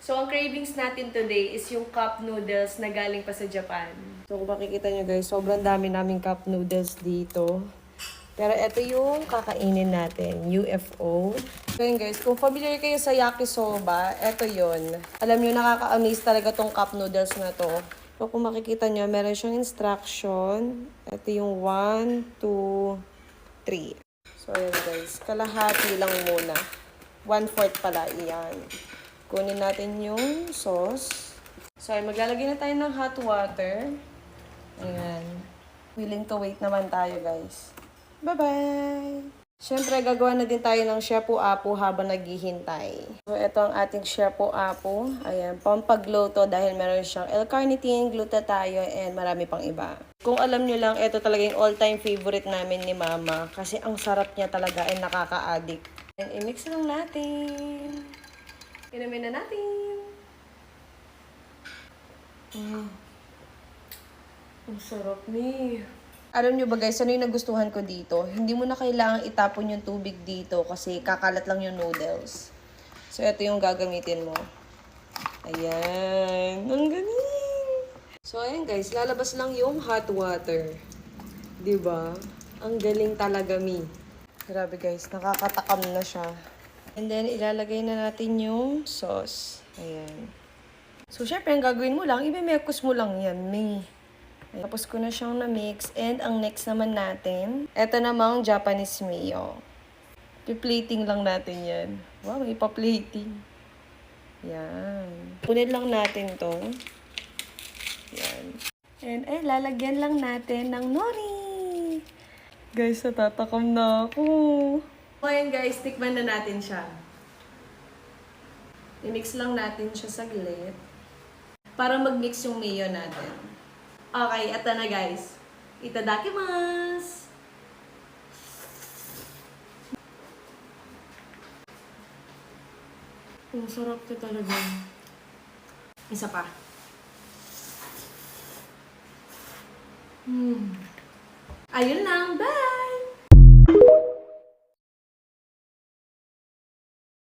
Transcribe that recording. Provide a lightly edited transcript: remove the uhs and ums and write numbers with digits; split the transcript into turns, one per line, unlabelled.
So, ang cravings natin today is yung cup noodles na galing pa sa Japan. So, kung makikita nyo guys, sobrang dami naming cup noodles dito. Pero ito yung kakainin natin, UFO. So yun guys, kung familiar kayo sa yakisoba, ito yun. Alam nyo, nakaka-amaze talaga tong cup noodles na to. So kung makikita nyo, meron siyang instruction. Ito yung 1, 2, 3. So yun guys, kalahati lang muna. 1/4 pala, iyan. Kunin natin yung sauce. So, maglalagay na tayo ng hot water. Ayan. Willing to wait naman tayo, guys. Bye-bye! Siyempre, gagawa na din tayo ng shapu-apu habang naghihintay. So, ito ang ating shapu-apu. Ayan, pampagluto dahil meron siyang L-carnitine, glutathione, and marami pang iba. Kung alam nyo lang, ito talaga yung all-time favorite namin ni Mama. Kasi ang sarap niya talaga ay nakaka-addict. And i-mix lang natin. Inumin na natin. Ang sarap ni. Alam nyo ba guys, ano yung nagustuhan ko dito? Hindi mo na kailangang itapon yung tubig dito kasi kakalat lang yung noodles. So, ito yung gagamitin mo. Ayan. Ang galing! So, ayan guys, lalabas lang yung hot water. Diba? Ang galing talaga, mi. Grabe guys, nakakatakam na siya. And then, ilalagay na natin yung sauce. Ayan. So, syempre, ang gagawin mo lang, imemekos mo lang yan, mi. Tapos ko na siyang na-mix. And ang next naman natin, eto namang Japanese mayo. Piplating lang natin yan. Wow, may pa-plating. Yan. Punin lang natin to. Yan. And ay, lalagyan lang natin ng nori. Guys, natatakam na ako. So, ayan guys, tikman na natin siya. I-mix lang natin siya saglit. Para mag-mix yung mayo natin. Okay, eto na guys. Itadakimasu! Ang sarap to talaga. Isa pa. Ayun lang. Bye!